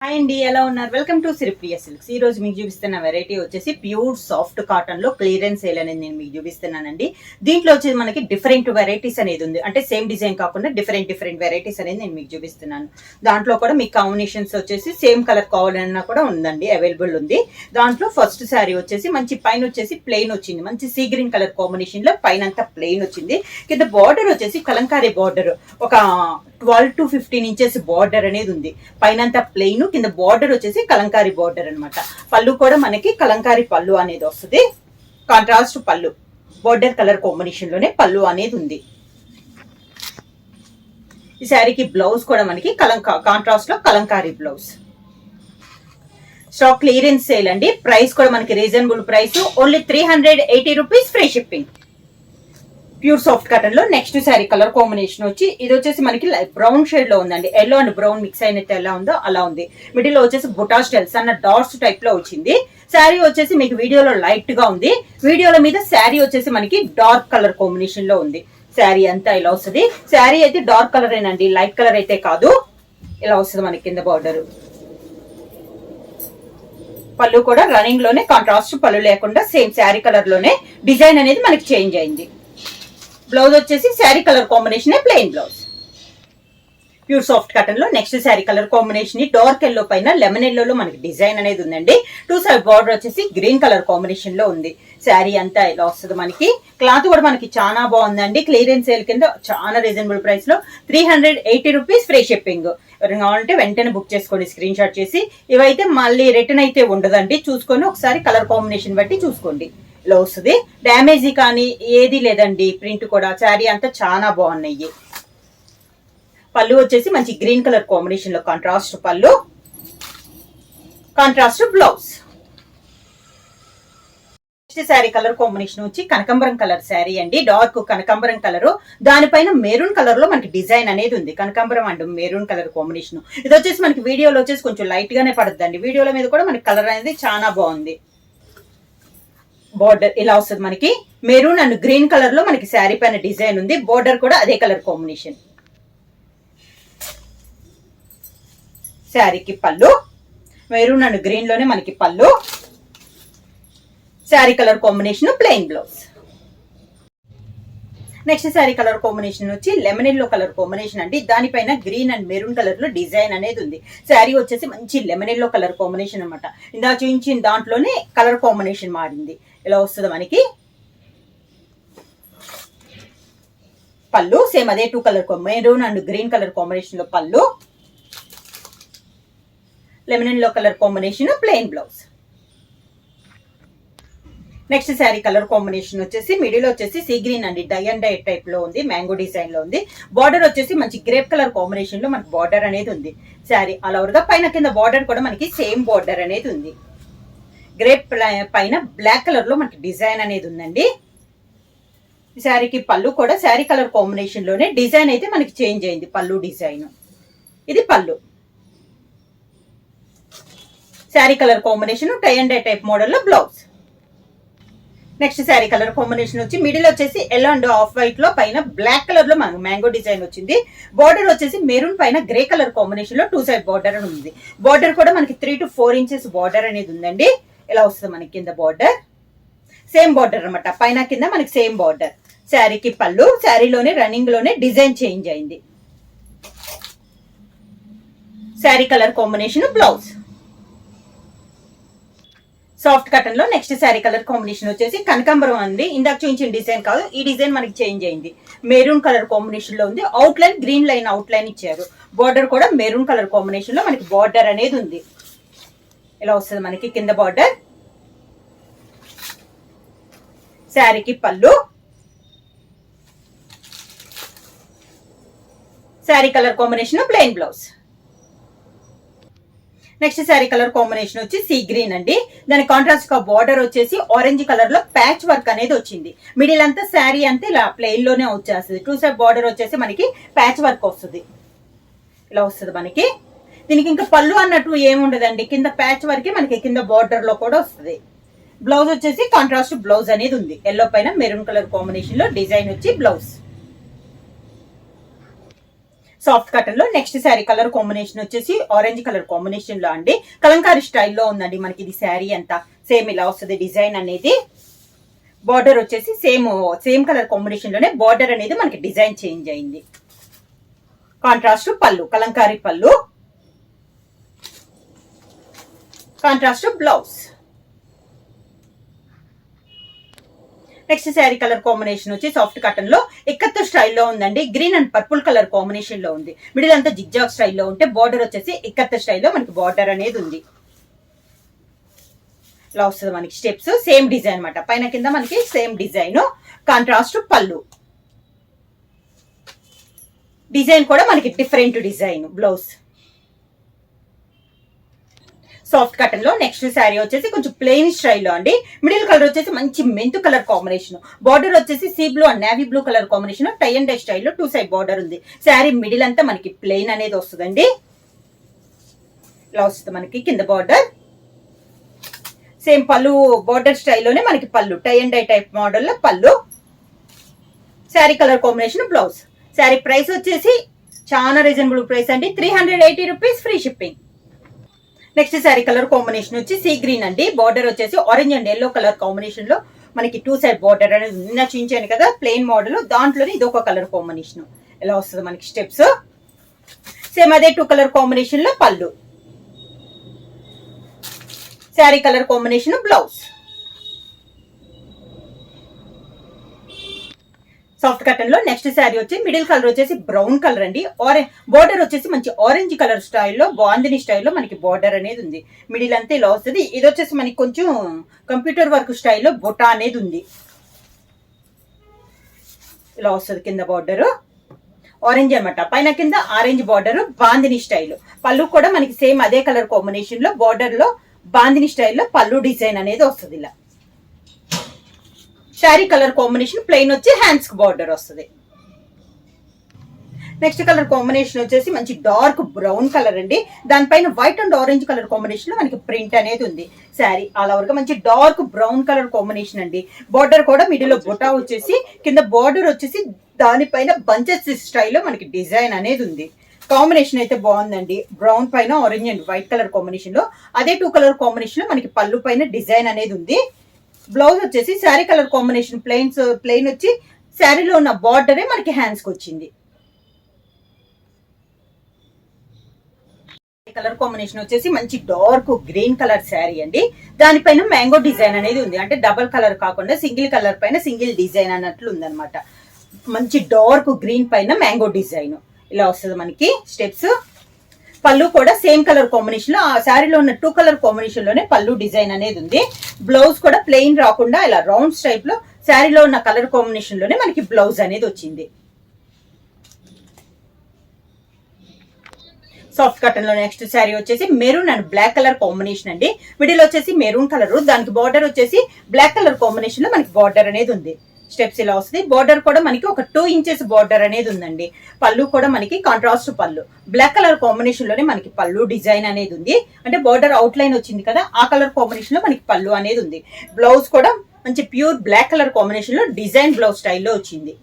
Hi అండి, ఎలా ఉన్నారు? Welcome to Siripriya silks. ఈ రోజు మీకు చూపిస్తున్న వెరైటీ వచ్చేసి ప్యూర్ సాఫ్ట్ కాటన్ లో క్లియరెన్స్ సేల్ అనేది నేను మీకు చూపిస్తున్నానండి. దీంట్లో వచ్చేసి మనకి డిఫరెంట్ వెరైటీస్ అనేది ఉంది. అంటే సేమ్ డిజైన్ కాకుండా డిఫరెంట్ వెరైటీస్ అనేది నేను మీకు చూపిస్తున్నాను. దాంట్లో కూడా మీకు కాంబినేషన్స్ వచ్చేసి సేమ్ కలర్ కావాలన్నా కూడా ఉందండి, అవైలబుల్ ఉంది. దాంట్లో ఫస్ట్ శారీ వచ్చేసి మంచి పైన వచ్చేసి ప్లెయిన్ వచ్చింది, మంచి సీ గ్రీన్ కలర్ కాంబినేషన్ లో పైన అంతా ప్లెయిన్ వచ్చింది. కింద బార్డర్ వచ్చేసి కలంకారీ బార్డర్, ఒక 12 to 15 ఇంచెస్ బార్డర్ అనేది ఉంది. పైన అంతా ప్లెయిన్, కింద బార్డర్ వచ్చేసి కలంకారీ బార్డర్ అనమాట. పళ్ళు కూడా మనకి కలంకారీ పళ్ళు అనేది వస్తుంది. కాంట్రాస్ట్ పళ్ళు, బార్డర్ కలర్ కాంబినేషన్ లోనే పళ్ళు అనేది ఉంది. ఈ శారీకి బ్లౌజ్ కూడా మనకి కాంట్రాస్ట్ లో Kalamkari blouse. Stock clearance sale అండి. ప్రైస్ కూడా మనకి reasonable price, only 380 rupees, free shipping. Pure soft cotton లో నెక్స్ట్ శారీ కలర్ కాంబినేషన్ వచ్చి ఇది వచ్చేసి మనకి బ్రౌన్ షేడ్ లో ఉందండి. ఎల్లో అండ్ బ్రౌన్ మిక్స్ అయినట్టు ఎలా ఉందో అలా ఉంది. మిడిల్ లో వచ్చేసి బుటా స్టైల్స్ అన్న డాట్స్ టైప్ లో వచ్చింది. శారీ వచ్చేసి మీకు వీడియోలో లైట్ గా ఉంది, వీడియోల మీద శారీ వచ్చేసి మనకి డార్క్ కలర్ కాంబినేషన్ లో ఉంది. శారీ అంతా ఇలా వస్తుంది. శారీ అయితే డార్క్ కలర్ ఏనండి, లైట్ కలర్ అయితే కాదు. ఇలా వస్తుంది మనకి కింద బార్డర్. పళ్ళు కూడా రన్నింగ్ లోనే కాంట్రాస్ట్ పళ్ళు లేకుండా సేమ్ శారీ కలర్ లోనే డిజైన్ అనేది మనకి చేంజ్ అయింది. బ్లౌజ్ వచ్చేసి sari colour combination plain blouse. Pure soft cotton లో next sari colour combination dark yellow పైన లెమన్ ఎల్లో మనకి డిజైన్ అనేది ఉందండి. 2 సైడ్ బార్డర్ వచ్చేసి గ్రీన్ కలర్ కాంబినేషన్ లో ఉంది. శారీ అంతా ఇలా వస్తుంది మనకి. క్లాత్ కూడా మనకి చాలా బాగుందండి. క్లియరెన్స్ సేల్ కింద చాలా రీజనబుల్ ప్రైస్ లో 380 రూపీస్, ఫ్రీ షిప్పింగ్. ఎవరైనా కావాలంటే వెంటనే బుక్ చేసుకోండి స్క్రీన్ షాట్ చేసి. ఇవైతే మళ్ళీ రిటర్న్ అయితే ఉండదండి, చూసుకొని ఒకసారి కలర్ కాంబినేషన్ బట్టి చూసుకోండి. ఇలా వస్తుంది. డ్యామేజీ కానీ ఏది లేదండి. ప్రింట్ కూడా శారీ అంతా చాలా బాగున్నాయి. పళ్ళు వచ్చేసి మంచి గ్రీన్ కలర్ కాంబినేషన్ లో కాంట్రాస్ట్ పళ్ళు, contrast blouse. Next sari colour combination వచ్చి కనకాంబరం కలర్ శారీ అండి. డార్క్ కనకాంబరం కలర్, దానిపైన మెరూన్ కలర్ లో మనకి డిజైన్ అనేది ఉంది. కనకాంబరం అండ్ మెరూన్ కలర్ కాంబినేషన్. ఇది వచ్చేసి మనకి వీడియోలో వచ్చేసి కొంచెం లైట్ గానే పడుతుందండి, వీడియోల మీద కూడా మనకి కలర్ అనేది చాలా బాగుంది. బార్డర్ ఇలా వస్తుంది మనకి. మెరూన్ అండ్ గ్రీన్ కలర్ లో మనకి శారీ పైన డిజైన్ ఉంది. బార్డర్ కూడా అదే కలర్ కాంబినేషన్. శారీకి పళ్ళు మెరూన్ అండ్ గ్రీన్ లోనే మనకి పళ్ళు. Sari colour combination plain blouse. Next sari colour combination వచ్చి లెమన్ ఎల్లో కలర్ కాంబినేషన్ అండి. దానిపైన గ్రీన్ అండ్ మెరూన్ కలర్ లో డిజైన్ అనేది ఉంది. శారీ వచ్చేసి మంచి లెమన్ ఎల్లో కలర్ కాంబినేషన్ అనమాట. ఇందా చూపించిన దాంట్లోనే కలర్ కాంబినేషన్ మారింది. ఇలా వస్తుంది మనకి. పళ్ళు సేమ్ అదే 2 colour maroon and green colour combination లో పళ్ళు. Lemon yellow colour combination plain blouse. Next sari colour combination వచ్చేసి మిడిల్ వచ్చేసి సీ గ్రీన్ అండి, డై అండ్ డై టైప్ లో ఉంది, మ్యాంగో డిజైన్ లో ఉంది. బార్డర్ వచ్చేసి మంచి గ్రేప్ కలర్ కాంబినేషన్ లో మనకి బార్డర్ అనేది ఉంది. శారీ అలా గా పైన కింద బార్డర్ కూడా మనకి సేమ్ బార్డర్ అనేది ఉంది. గ్రేప్ పైన బ్లాక్ కలర్ లో మనకి డిజైన్ అనేది ఉందండి. శారీకి పళ్ళు కూడా శారీ కలర్ కాంబినేషన్ లోనే డిజైన్ అయితే మనకి చేంజ్ అయింది. పళ్ళు డిజైన్ ఇది పళ్ళు. Sari colour combination tie and dye type model లో blouse. Next sari colour combination వచ్చి మిడిల్ వచ్చేసి ఎల్లో అండ్ ఆఫ్ వైట్ లో పైన బ్లాక్ కలర్ లో మనకు మ్యాంగో డిజైన్ వచ్చింది. బార్డర్ వచ్చేసి మెరూన్ పైన గ్రే కలర్ కాంబినేషన్ లో 2 సైడ్ బార్డర్ అని ఉంది. బార్డర్ కూడా మనకి 3 to 4 ఇంచెస్ బార్డర్ అనేది ఉందండి. ఇలా వస్తుంది మనకి కింద బార్డర్. సేమ్ బార్డర్ అనమాట, పైన కింద మనకి సేమ్ బార్డర్. శారీకి పళ్ళు శారీలోనే రన్నింగ్ లోనే డిజైన్ చేంజ్ అయింది. Sari colour combination blouse. Soft cotton లో నెక్స్ట్ శారీ కలర్ కాంబినేషన్ వచ్చేసి కనకాంబరం అండి. ఇందాక చూపించిన డిజైన్ కాదు, ఈ డిజైన్ మనకి చేంజ్ అయింది. మెరూన్ కలర్ కాంబినేషన్ లో ఉంది. Out line green line out line ఇచ్చారు. బార్డర్ కూడా మెరూన్ కలర్ కాంబినేషన్ లో మనకి బార్డర్ అనేది ఉంది. ఇలా వస్తుంది మనకి కింద బార్డర్. శారీకి పళ్ళు sari colour combination plain blouse. Next sari colour combination వచ్చి సీ గ్రీన్ అండి. దాని కాంట్రాస్ట్ గా బార్డర్ వచ్చేసి ఆరెంజ్ కలర్ లో ప్యాచ్ వర్క్ అనేది వచ్చింది. మిడిల్ అంతా శారీ అంతా ఇలా ప్లెయిన్ లోనే వచ్చేస్తుంది. 2 సైడ్ బార్డర్ వచ్చేసి మనకి ప్యాచ్ వర్క్ వస్తుంది. ఇలా వస్తుంది మనకి. దీనికి ఇంకా పళ్ళు అన్నట్టు ఏముండదండి, కింద ప్యాచ్ వరకే మనకి కింద బార్డర్ లో కూడా వస్తుంది. బ్లౌజ్ వచ్చేసి కాంట్రాస్ట్ బ్లౌజ్ అనేది ఉంది. ఎల్లో పైన మెరూన్ కలర్ కాంబినేషన్ లో డిజైన్ వచ్చి బ్లౌజ్. సాఫ్ట్ కాటన్ లో నెక్స్ట్ శారీ కలర్ కాంబినేషన్ వచ్చేసి ఆరెంజ్ కలర్ కాంబినేషన్ లో అండి. కలంకారీ స్టైల్లో ఉందండి మనకి ఇది శారీ అంతా. సేమ్ ఇలా వస్తుంది డిజైన్ అనేది. బార్డర్ వచ్చేసి సేమ్ కలర్ కాంబినేషన్ లోనే బార్డర్ అనేది మనకి డిజైన్ చేంజ్ అయింది. కాంట్రాస్ట్ పళ్ళు, కలంకారీ పళ్ళు, contrast blouse. Next sari colour combination వచ్చి సాఫ్ట్ కాటన్ లో ఇక్కత్ స్టైల్లో ఉందండి. Green and purple colour combination లో ఉంది. మిడిల్ అంతా జిగ్జాగ్ స్టైల్లో ఉంటే బార్డర్ వచ్చేసి ఇక్కత్ స్టైల్లో మనకి బార్డర్ అనేది ఉంది. ఇలా వస్తుంది మనకి స్టెప్స్. సేమ్ డిజైన్ అనమాట, పైన కింద మనకి సేమ్ డిజైన్. కాంట్రాస్ట్ పళ్ళు, డిజైన్ కూడా మనకి different design. Blouse soft cotton లో నెక్స్ట్ శారీ వచ్చేసి కొంచెం ప్లెయిన్ స్టైల్లో అండి. మిడిల్ కలర్ వచ్చేసి మంచి మెంతు కలర్ కాంబినేషన్. బార్డర్ వచ్చేసి sea blue and navy blue colour combination. Tie and dye స్టైల్లో 2 సైడ్ బార్డర్ ఉంది. శారీ మిడిల్ అంతా మనకి ప్లెయిన్ అనేది వస్తుందండి. ఇలా వస్తుంది మనకి కింద బార్డర్. సేమ్ పళ్ళు బార్డర్ స్టైల్లోనే మనకి పళ్ళు, tie and dye type model లో పళ్ళు. Sari colour combination blouse. Sari price వచ్చేసి చాలా రీజనబుల్ ప్రైస్ అండి, 380 rupees, free shipping. Next sari colour combination వచ్చి సీ గ్రీన్ అండి. బార్డర్ వచ్చేసి orange and yellow colour combination లో మనకి 2 సైడ్ బార్డర్ అనేది నిన్న చూపించాను కదా ప్లెయిన్ మోడల్. దాంట్లోనే ఇది ఒక కలర్ కాంబినేషన్. ఎలా వస్తుంది మనకి స్టెప్స్. సేమ్ అదే 2 కలర్ కాంబినేషన్ లో పళ్ళు. Sari colour combination blouse. Soft cotton లో నెక్స్ట్ శారీ వచ్చి మిడిల్ కలర్ వచ్చేసి బ్రౌన్ కలర్ అండి. బార్డర్ వచ్చేసి మంచి ఆరెంజ్ కలర్ స్టైల్లో బాందిని స్టైల్లో మనకి బార్డర్ అనేది ఉంది. మిడిల్ అంతా ఇలా వస్తుంది. ఇది వచ్చేసి మనకి కొంచెం కంప్యూటర్ వర్క్ స్టైల్లో బొటా అనేది ఉంది. ఇలా వస్తుంది కింద బార్డర్ ఆరెంజ్ అనమాట, పైన కింద ఆరెంజ్ బార్డర్ బాందిని స్టైల్. పళ్ళు కూడా మనకి సేమ్ అదే కలర్ కాంబినేషన్ లో బార్డర్ లో బాందిని స్టైల్లో పళ్ళు డిజైన్ అనేది వస్తుంది. ఇలా శారీ కలర్ కాంబినేషన్ ప్లెయిన్ వచ్చి హ్యాండ్స్ కి బార్డర్ వస్తుంది. నెక్స్ట్ కలర్ కాంబినేషన్ వచ్చేసి మంచి డార్క్ బ్రౌన్ కలర్ అండి. దానిపైన white and orange colour combination లో మనకి ప్రింట్ అనేది ఉంది. శారీ ఆల్ ఓవర్ గా మంచి డార్క్ బ్రౌన్ కలర్ కాంబినేషన్ అండి. బార్డర్ కూడా మిడిల్ లో బొటా వచ్చేసి కింద బార్డర్ వచ్చేసి దానిపైన బంచెస్ స్టైల్లో మనకి డిజైన్ అనేది ఉంది. కాంబినేషన్ అయితే బాగుందండి. బ్రౌన్ పైన orange and white colour combination లో అదే 2 కలర్ కాంబినేషన్ లో మనకి పళ్ళు పైన డిజైన్ అనేది ఉంది. బ్లౌజ్ వచ్చేసి శారీ కలర్ కాంబినేషన్ ప్లెయిన్ వచ్చి శారీలో ఉన్న బార్డరే మనకి హ్యాండ్స్ కి వచ్చింది. కలర్ కాంబినేషన్ వచ్చేసి మంచి డార్క్ గ్రీన్ కలర్ శారీ అండి. దానిపైన మ్యాంగో డిజైన్ అనేది ఉంది. అంటే డబల్ కలర్ కాకుండా సింగిల్ కలర్ పైన సింగిల్ డిజైన్ అన్నట్లు ఉందన్నమాట. మంచి డార్క్ గ్రీన్ పైన మ్యాంగో డిజైన్. ఇలా వస్తుంది మనకి స్టెప్స్. పళ్ళు కూడా సేమ్ కలర్ కాంబినేషన్ లో ఆ శారీలో ఉన్న 2 కలర్ కాంబినేషన్ లోనే పళ్ళు డిజైన్ అనేది ఉంది. బ్లౌజ్ కూడా ప్లెయిన్ రాకుండా ఇలా రౌండ్స్ టైప్ లో శారీలో ఉన్న కలర్ కాంబినేషన్ లోనే మనకి బ్లౌజ్ అనేది వచ్చింది. సాఫ్ట్ కాటన్ లో నెక్స్ట్ శారీ వచ్చేసి maroon and black colour combination అండి. మిడిల్ వచ్చేసి మెరూన్ కలర్, దానికి బార్డర్ వచ్చేసి బ్లాక్ కలర్ కాంబినేషన్ లో మనకి బార్డర్ అనేది ఉంది. స్టెప్స్ ఇలా వస్తుంది. బార్డర్ కూడా మనకి ఒక 2 ఇంచెస్ బార్డర్ అనేది ఉందండి. పళ్ళు కూడా మనకి కాంట్రాస్ట్ పళ్ళు. బ్లాక్ కలర్ కాంబినేషన్ లోనే మనకి పళ్ళు డిజైన్ అనేది ఉంది. అంటే బార్డర్ అవుట్ లైన్ వచ్చింది కదా, ఆ కలర్ కాంబినేషన్ లో మనకి పళ్ళు అనేది ఉంది. బ్లౌజ్ కూడా మంచి ప్యూర్ బ్లాక్ కలర్ కాంబినేషన్ లో డిజైన్ బ్లౌజ్ స్టైల్లో వచ్చింది.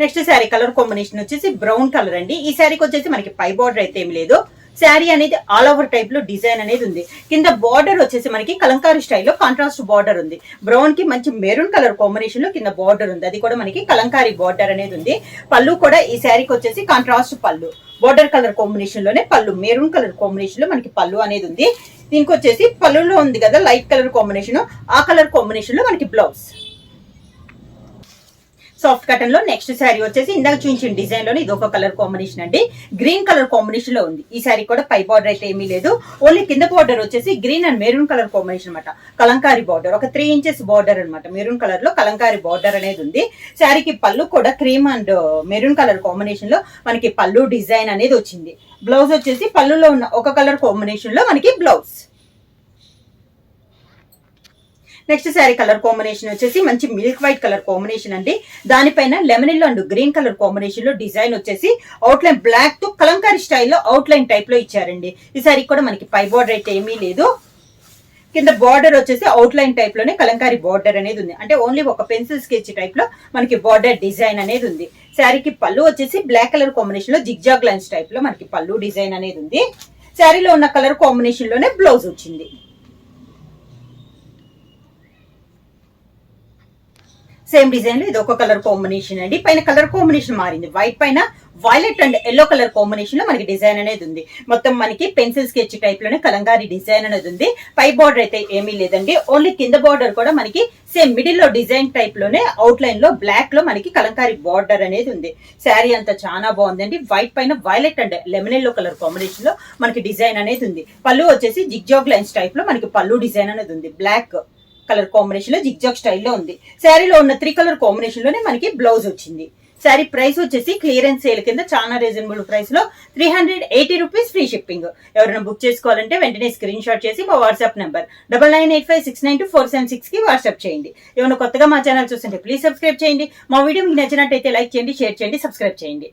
నెక్స్ట్ శారీ కలర్ కాంబినేషన్ వచ్చేసి బ్రౌన్ కలర్ అండి. ఈ శారీకి వచ్చేసి మనకి పై బార్డర్ అయితే ఏమి లేదు. శారీ అనేది ఆల్ ఓవర్ టైప్ లో డిజైన్ అనేది ఉంది. కింద బార్డర్ వచ్చేసి మనకి కలంకారీ స్టైల్లో కాంట్రాస్ట్ బార్డర్ ఉంది. బ్రౌన్ కి మంచి మెరూన్ కలర్ కాంబినేషన్ లో కింద బార్డర్ ఉంది. అది కూడా మనకి కలంకారీ బార్డర్ అనేది ఉంది. పళ్ళు కూడా ఈ శారీకి వచ్చేసి కాంట్రాస్ట్ పళ్ళు. బార్డర్ కలర్ కాంబినేషన్ లోనే పళ్ళు మెరూన్ కలర్ కాంబినేషన్ లో మనకి పళ్ళు అనేది ఉంది. దీనికి వచ్చేసి పళ్ళులో ఉంది కదా లైట్ కలర్ కాంబినేషన్, ఆ కలర్ కాంబినేషన్ లో మనకి బ్లౌజ్. సాఫ్ట్ కాటన్ లో నెక్స్ట్ శారీ వచ్చేసి ఇందాక చూపించిన డిజైన్ లోనే ఇది ఒక కలర్ కాంబినేషన్ అండి. గ్రీన్ కలర్ కాంబినేషన్ లో ఉంది. ఈ శారీ కూడా పై బార్డర్ అయితే ఏమీ లేదు. ఓన్లీ కింద బార్డర్ వచ్చేసి green and maroon colour combination అనమాట. కలంకారీ బార్డర్ ఒక 3 ఇంచెస్ బార్డర్ అనమాట. మెరూన్ కలర్ లో కలంకారీ బార్డర్ అనేది ఉంది. శారీకి పళ్ళు కూడా cream and maroon colour combination లో మనకి పళ్ళు డిజైన్ అనేది వచ్చింది. బ్లౌజ్ వచ్చేసి పళ్ళులో ఉన్న ఒక కలర్ కాంబినేషన్ లో మనకి blouse. Next sari colour combination వచ్చేసి మంచి మిల్క్ వైట్ కలర్ కాంబినేషన్ అండి. దానిపైన lemon yellow and green colour combination లో డిజైన్ వచ్చేసి అవుట్ లైన్ బ్లాక్ తో కలంకారీ స్టైల్లో అవుట్ లైన్ టైప్ లో ఇచ్చారండి. ఈ శారీ కూడా మనకి పై బార్డర్ అయితే ఏమీ లేదు. కింద బార్డర్ వచ్చేసి అవుట్ లైన్ టైప్ లోనే కలంకారీ బార్డర్ అనేది ఉంది. అంటే ఓన్లీ ఒక పెన్సిల్ స్కెచ్ టైప్ లో మనకి బార్డర్ డిజైన్ అనేది ఉంది. శారీకి పళ్ళు వచ్చేసి బ్లాక్ కలర్ కాంబినేషన్ లో జిగ్జాగ్ లైన్స్ టైప్ లో మనకి పళ్ళు డిజైన్ అనేది ఉంది. శారీలో ఉన్న కలర్ కాంబినేషన్ లోనే బ్లౌజ్ వచ్చింది. సేమ్ డిజైన్ లో ఇది ఒక కలర్ కాంబినేషన్ అండి. పైన కలర్ కాంబినేషన్ మారింది. వైట్ పైన violet and yellow colour combination లో మనకి డిజైన్ అనేది ఉంది. మొత్తం మనకి పెన్సిల్ స్కెచ్ టైప్ లోనే కలంకారీ డిజైన్ అనేది ఉంది. పై బార్డర్ అయితే ఏమీ లేదండి. ఓన్లీ కింద బార్డర్ కూడా మనకి సేమ్ మిడిల్ లో డిజైన్ టైప్ లోనే అవుట్ లైన్ లో బ్లాక్ లో మనకి కలంకారీ బార్డర్ అనేది ఉంది. శారీ అంతా చాలా బాగుందండి. వైట్ పైన violet and lemon yellow colour combination లో మనకి డిజైన్ అనేది ఉంది. పళ్ళు వచ్చేసి జిగ్జాగ్ లైన్స్ టైప్ లో మనకి పళ్ళు డిజైన్ అనేది ఉంది. బ్లాక్ కలర్ కాంబినేషన్ లో జిగ్జాగ్ స్టైల్లో ఉంది. శారీలో ఉన్న 3 కలర్ కాంబినేషన్ లోనే మనకి బ్లౌజ్ వచ్చింది. శారీ ప్రైస్ వచ్చేసి క్లియరెన్స్ సేల్ కింద చాలా రీజనబుల్ ప్రైస్ లో 380 రూపీస్ ఫ్రీ షిప్పింగ్. ఎవరైనా బుక్ చేసుకోవాలంటే వెంటనే స్క్రీన్ షాట్ చేసి మా వాట్సాప్ నెంబర్ 9985692476 కి వాట్సాప్ చేయండి. ఏమైనా కొత్తగా మా ఛానల్ చూస్తుంటే ప్లీజ్ సబ్స్క్రైబ్ చేయండి. మా వీడియో మీకు నచ్చినట్టయితే లైక్ చేయండి, షేర్ చేయండి, సబ్స్క్రైబ్ చేయండి.